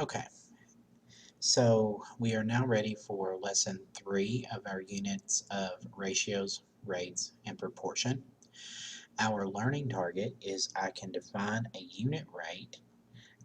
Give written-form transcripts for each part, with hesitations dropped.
Okay, so we are now ready for lesson 3 of our units of ratios, rates, and proportion. Our learning target is I can define a unit rate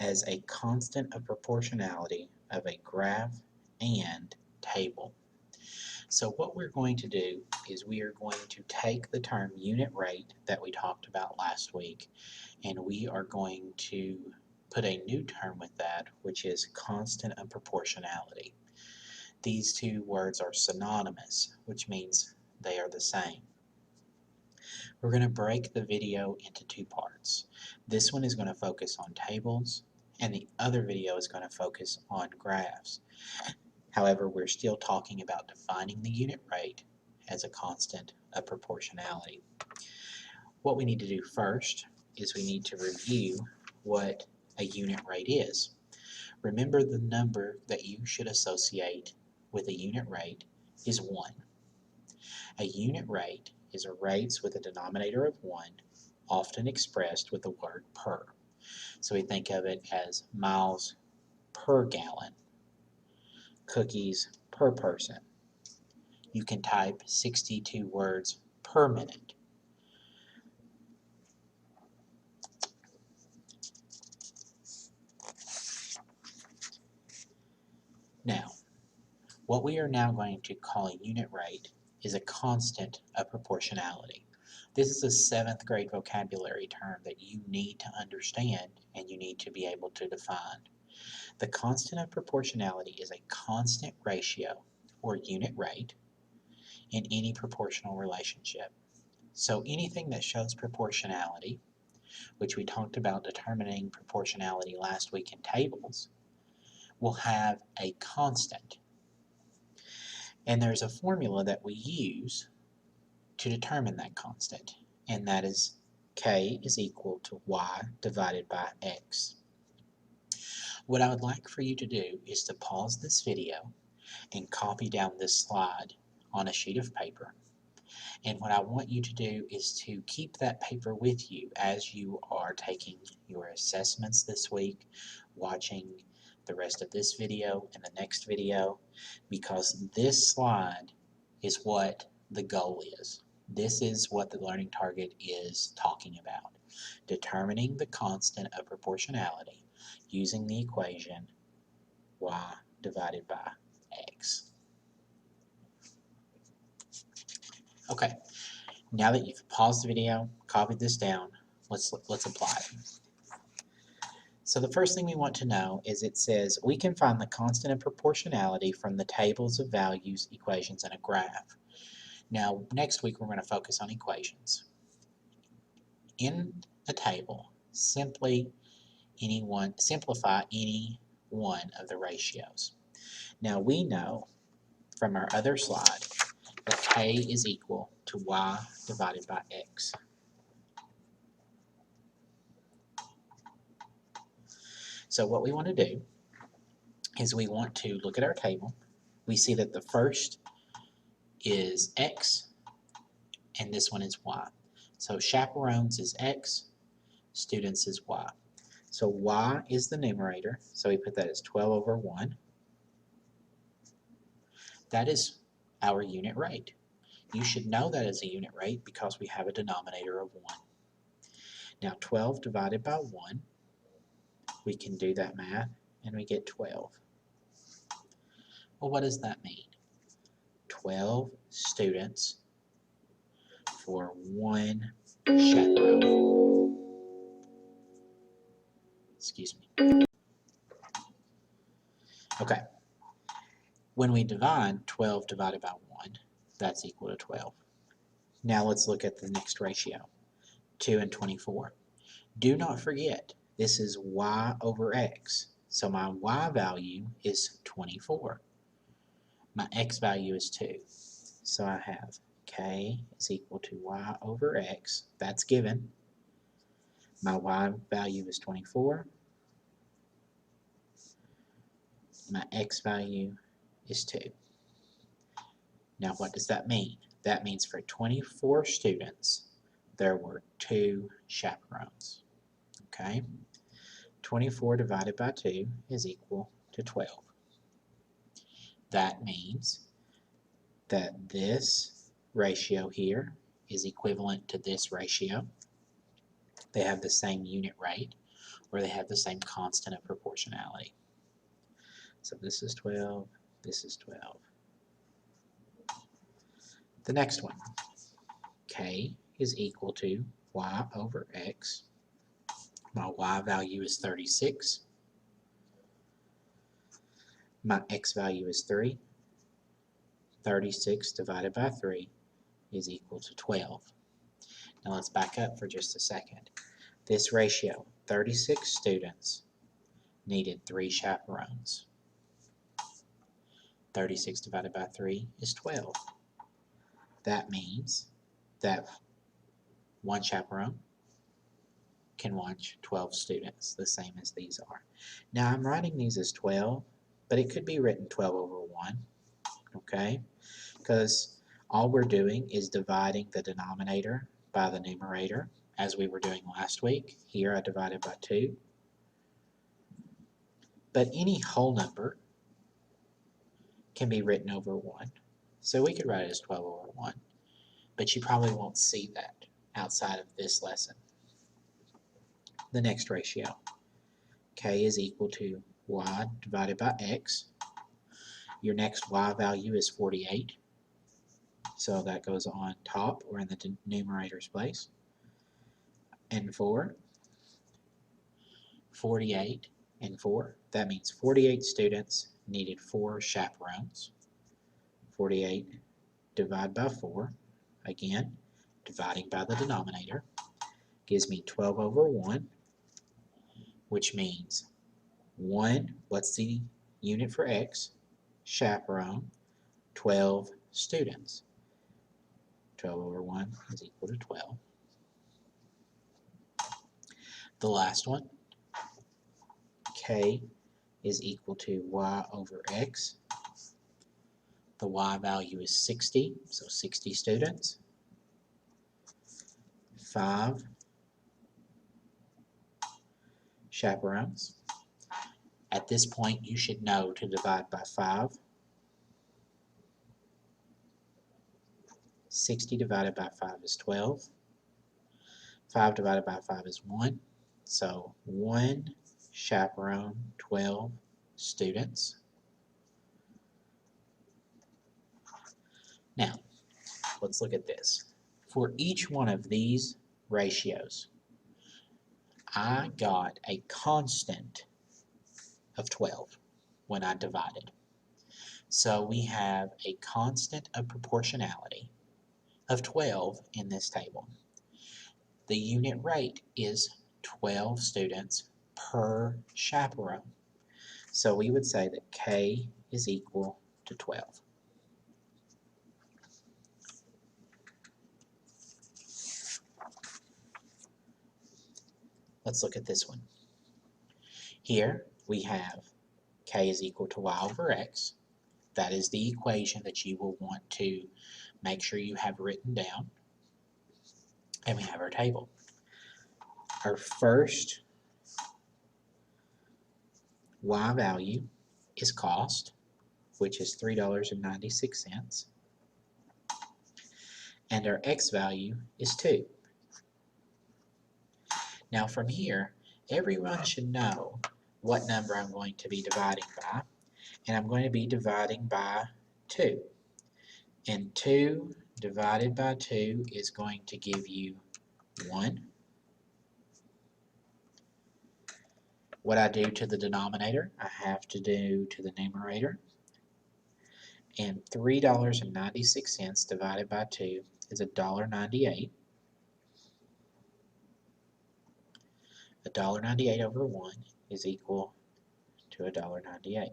as a constant of proportionality of a graph and table. So what we're going to do is we are going to take the term unit rate that we talked about last week, and we are going to put a new term with that, which is constant of proportionality. These two words are synonymous, which means they are the same. We're going to break the video into two parts. This one is going to focus on tables, and the other video is going to focus on graphs. However, we're still talking about defining the unit rate as a constant of proportionality. What we need to do first is we need to review what a unit rate is. Remember, the number that you should associate with a unit rate is 1. A unit rate is a rate with a denominator of 1, often expressed with the word per. So we think of it as miles per gallon, cookies per person. You can type 62 words per minute. Now, what we are now going to call a unit rate is a constant of proportionality. This is a 7th grade vocabulary term that you need to understand and you need to be able to define. The constant of proportionality is a constant ratio or unit rate in any proportional relationship. So anything that shows proportionality, which we talked about determining proportionality last week in tables, will have a constant. And there's a formula that we use to determine that constant, and that is k is equal to y divided by x. What I would like for you to do is to pause this video and copy down this slide on a sheet of paper. And what I want you to do is to keep that paper with you as you are taking your assessments this week, watching the rest of this video and the next video, because this slide is what the goal is. This is what the learning target is talking about. Determining the constant of proportionality using the equation y divided by x. Okay, now that you've paused the video, copied this down, let's apply it. So the first thing we want to know is it says we can find the constant of proportionality from the tables of values, equations, and a graph. Now, next week we're going to focus on equations. In a table, simplify any one of the ratios. Now we know from our other slide that k is equal to y divided by x. So what we want to do is we want to look at our table. We see that the first is x and this one is y. So chaperones is x, students is y. So y is the numerator, so we put that as 12 over 1. That is our unit rate. You should know that as a unit rate because we have a denominator of 1. Now 12 divided by 1, we can do that math and we get 12. Well, what does that mean? 12 students for 1 chaperone. Excuse me. Okay. When we divide 12 divided by 1, that's equal to 12. Now let's look at the next ratio, 2 and 24. Do not forget, this is y over x. So my y value is 24. My x value is 2. So I have k is equal to y over x. That's given. My y value is 24. My x value is 2. Now what does that mean? That means for 24 students, there were 2 chaperones. Okay? 24 divided by 2 is equal to 12. That means that this ratio here is equivalent to this ratio. They have the same unit rate, or they have the same constant of proportionality. So this is 12, this is 12. The next one, k is equal to y over x. My y value is 36. My x value is 3. 36 divided by 3 is equal to 12. Now let's back up for just a second. This ratio, 36 students, needed 3 chaperones. 36 divided by 3 is 12. That means that one chaperone can watch 12 students, the same as these are. Now I'm writing these as 12, but it could be written 12 over 1, okay? Because all we're doing is dividing the denominator by the numerator, as we were doing last week. Here I divided by 2. But any whole number can be written over 1. So we could write it as 12 over 1, but you probably won't see that outside of this lesson. The next ratio, k is equal to y divided by x. Your next y value is 48, so that goes on top or in the numerator's place. And 4, 48 and 4, that means 48 students needed 4 chaperones. 48 divided by 4, again, dividing by the denominator, gives me 12 over 1, which means 1, what's the unit for x? Chaperone, 12 students. 12 over 1 is equal to 12. The last one, k is equal to y over x. The y value is 60, so 60 students. 5 chaperones. At this point, you should know to divide by 5. 60 divided by 5 is 12. 5 divided by 5 is 1. So 1 chaperone, 12 students. Now, let's look at this. For each one of these ratios, I got a constant of 12 when I divided. So we have a constant of proportionality of 12 in this table. The unit rate is 12 students per chaperone. So we would say that k is equal to 12. Let's look at this one. Here we have k is equal to y over x. That is the equation that you will want to make sure you have written down. And we have our table. Our first y value is cost, which is $3.96. And our x value is 2. Now from here, everyone should know what number I'm going to be dividing by, and I'm going to be dividing by 2. And 2 divided by 2 is going to give you 1. What I do to the denominator, I have to do to the numerator. And $3.96 divided by 2 is $1.98. $1.98 over 1 is equal to $1.98.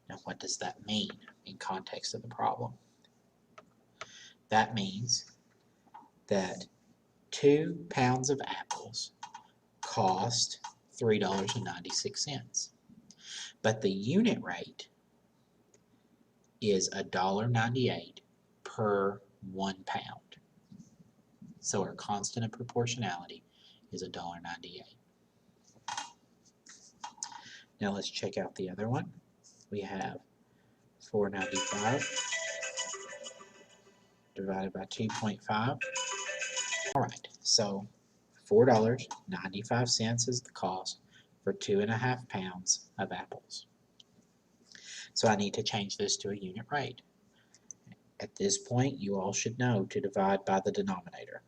Now what does that mean in context of the problem? That means that 2 pounds of apples cost $3.96. But the unit rate is $1.98 per 1 pound. So our constant of proportionality is $1.98. Now let's check out the other one. We have $4.95 divided by 2.5. All right, so $4.95 is the cost for 2.5 pounds of apples. So I need to change this to a unit rate. At this point, you all should know to divide by the denominator.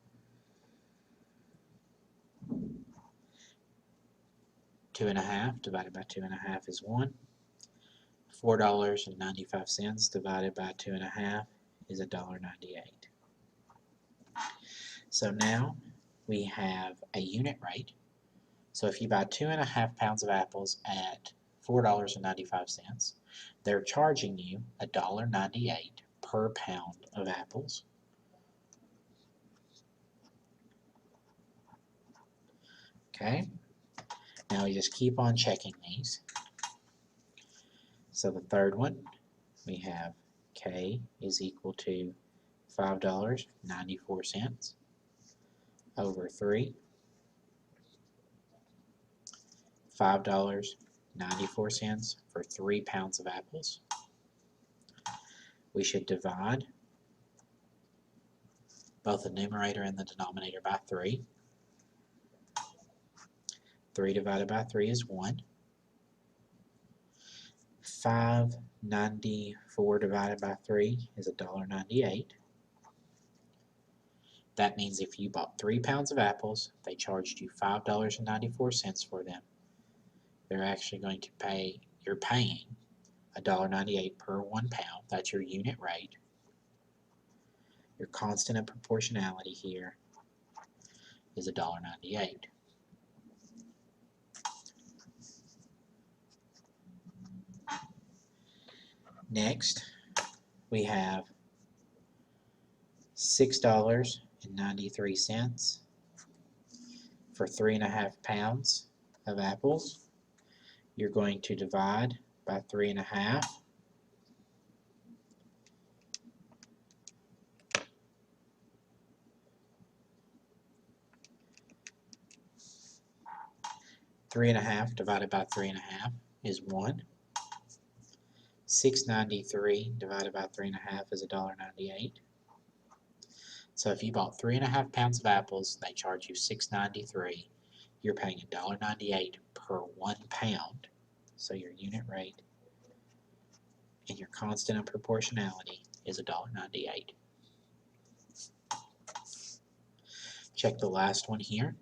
2.5 divided by 2.5 is 1. $4.95 divided by 2.5 is $1.98. So now we have a unit rate. So if you buy 2.5 pounds of apples at $4.95, they're charging you $1.98 per pound of apples. Okay, now we just keep on checking these. So the third one, we have K is equal to $5.94 over 3. $5.94 for 3 pounds of apples. We should divide both the numerator and the denominator by 3. 3 divided by 3 is 1. 5.94 divided by 3 is $1.98. That means if you bought 3 pounds of apples, they charged you $5.94 for them. They're actually going to pay, you're paying $1.98 per 1 pound. That's your unit rate. Your constant of proportionality here is $1.98. Next, we have $6.93 for 3.5 pounds of apples. You're going to divide by 3.5. Three and a half divided by 3.5 is 1. $6.93 divided by 3.5 is $1.98. So if you bought 3.5 pounds of apples, they charge you $6.93. You're paying $1.98 per 1 pound. So your unit rate and your constant of proportionality is $1.98. Check the last one here.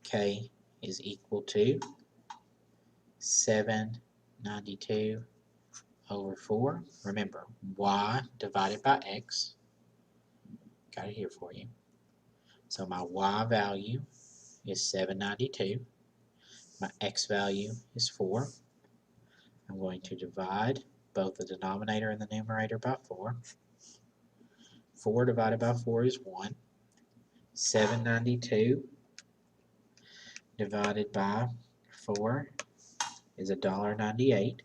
K is equal to 792 over 4. Remember, y divided by x. Got it here for you. So my y value is 792. My x value is 4. I'm going to divide both the denominator and the numerator by 4. 4 divided by 4 is 1. 792 divided by 4 is $1.98.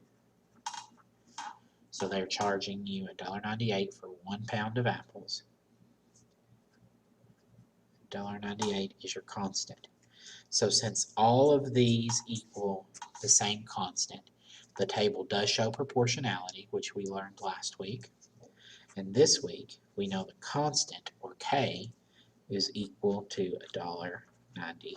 So they're charging you $1.98 for 1 pound of apples. $1.98 is your constant. So since all of these equal the same constant, the table does show proportionality, which we learned last week. And this week, we know the constant, or K, is equal to $1.98.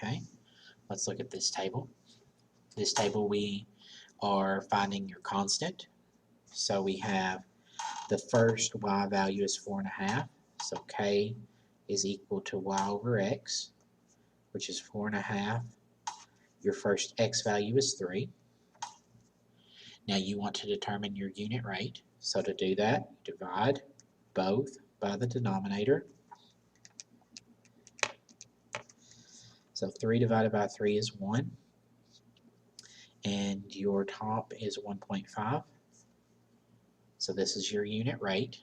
Okay, let's look at this table. This table, we are finding your constant. So we have the first y value is 4.5. So K is equal to y over x, which is 4.5. Your first x value is 3. Now you want to determine your unit rate. So to do that, divide both by the denominator. So 3 divided by 3 is 1. And your top is 1.5. So this is your unit rate.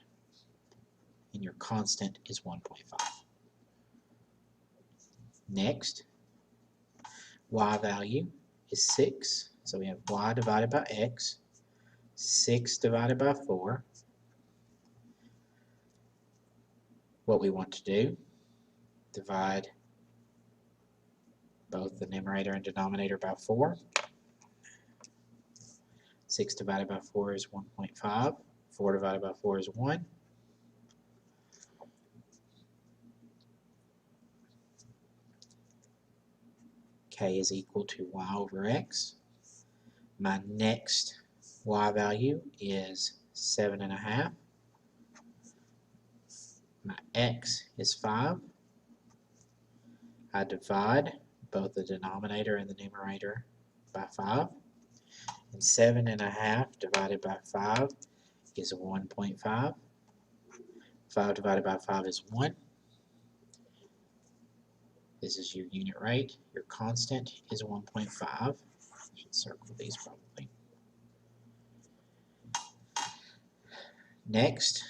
And your constant is 1.5. Next, y value is 6. So we have y divided by x. 6 divided by 4. What we want to do, divide both the numerator and denominator by 4. 6 divided by 4 is 1.5. 4 divided by 4 is 1. K is equal to y over x. My next y value is 7.5. My x is 5. I divide both the denominator and the numerator by 5. And 7.5 divided by 5 is 1.5. 5 divided by 5 is 1. This is your unit rate. Your constant is 1.5. I should circle these probably. Next,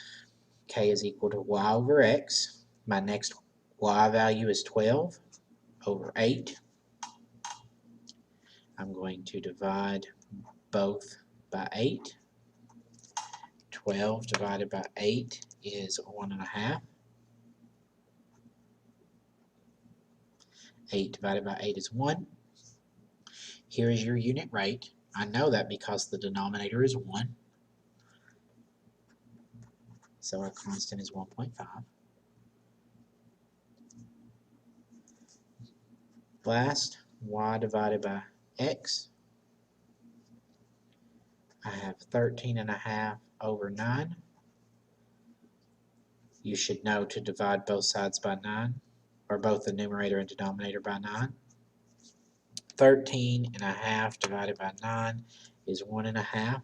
K is equal to y over x. My next y value is 12 over 8. I'm going to divide both by 8. 12 divided by 8 is 1.5. 8 divided by 8 is 1. Here is your unit rate. I know that because the denominator is 1. So our constant is 1.5. Last, y divided by x. I have 13.5 over 9. You should know to divide both sides by 9, or both the numerator and denominator by 9. 13.5 divided by 9 is 1.5.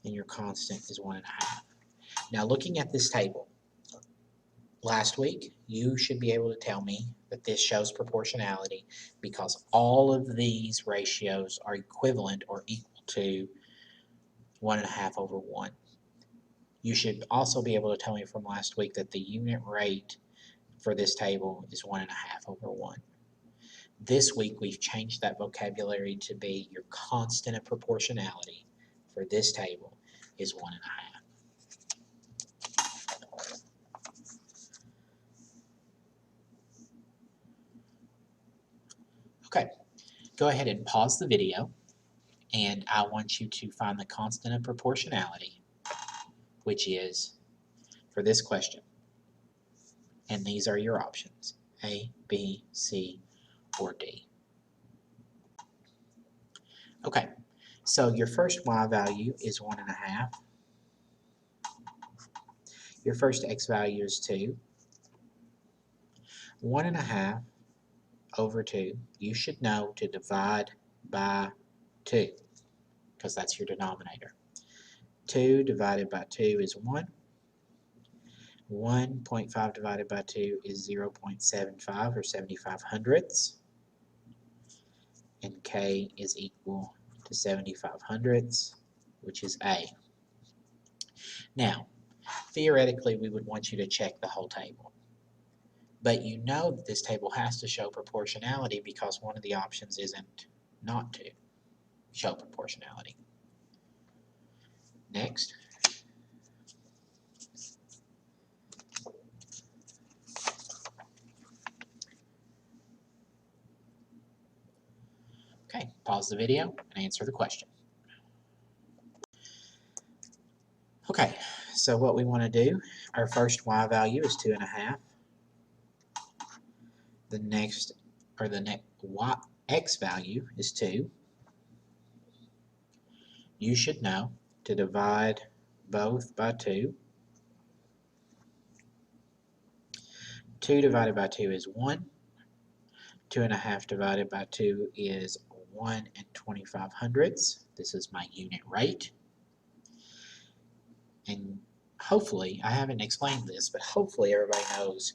And your constant is 1.5. Now looking at this table, last week you should be able to tell me that this shows proportionality because all of these ratios are equivalent or equal to 1.5 over 1. You should also be able to tell me from last week that the unit rate for this table is 1.5 over 1. This week we've changed that vocabulary to be your constant of proportionality for this table is 1.5. Okay, go ahead and pause the video, and I want you to find the constant of proportionality, which is for this question. And these are your options, A, B, C, or D. Okay, so your first y value is 1.5. Your first x value is 2. 1.5 over 2, you should know to divide by 2, because that's your denominator. 2 divided by 2 is 1. 1.5 divided by 2 is 0.75 or 75 hundredths. And K is equal to 75 hundredths, which is A. Now, theoretically, we would want you to check the whole table. But you know that this table has to show proportionality because one of the options isn't not to show proportionality. Next. Okay, pause the video and answer the question. Okay, so what we want to do, our first y value is 2.5. The next x value is 2. You should know to divide both by 2. 2 divided by 2 is 1. 2.5 divided by 2 is 1 and 25 hundredths. This is my unit rate. And hopefully, I haven't explained this, but hopefully everybody knows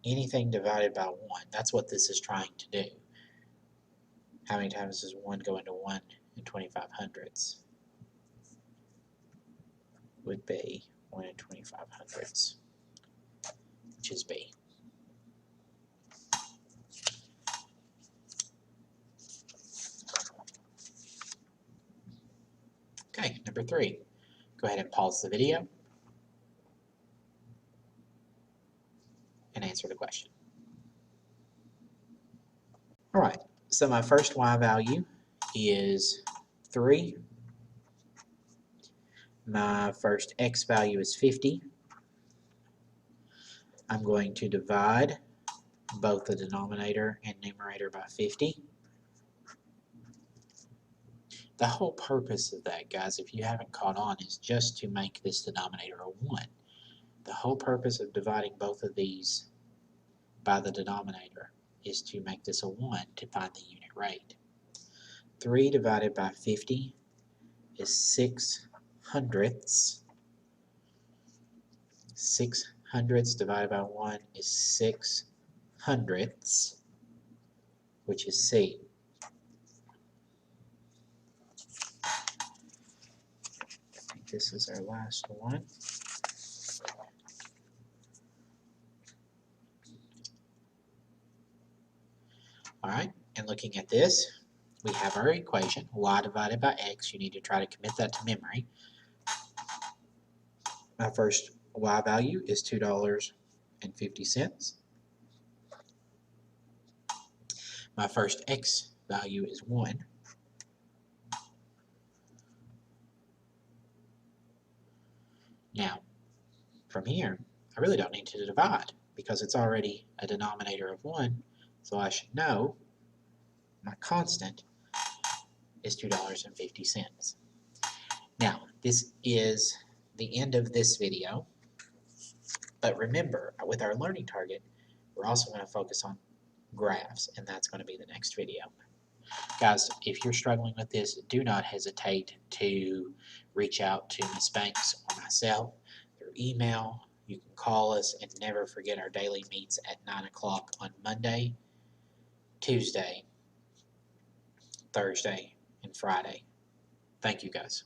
anything divided by 1. That's what this is trying to do. How many times does 1 go into 1 and 25 hundredths? Would be 1 and 25 hundredths, which is B. number 3. Go ahead and pause the video and answer the question. All right, so my first y value is 3. My first x value is 50. I'm going to divide both the denominator and numerator by 50. The whole purpose of that, guys, if you haven't caught on, is just to make this denominator a 1. The whole purpose of dividing both of these by the denominator is to make this a 1 to find the unit rate. 3 divided by 50 is 6 hundredths. 6 hundredths divided by 1 is 6 hundredths, which is C. I think this is our last one. All right, and looking at this, we have our equation, y divided by x. You need to try to commit that to memory. My first y value is $2.50. My first x value is 1. Now, from here, I really don't need to divide because it's already a denominator of 1, so I should know my constant is $2.50. Now, this is the end of this video, but remember, with our learning target, we're also going to focus on graphs, and that's going to be the next video. Guys, if you're struggling with this, do not hesitate to reach out to Ms. Banks or myself through email. You can call us, and never forget our daily meets at 9 o'clock on Monday, Tuesday, Thursday, and Friday. Thank you, guys.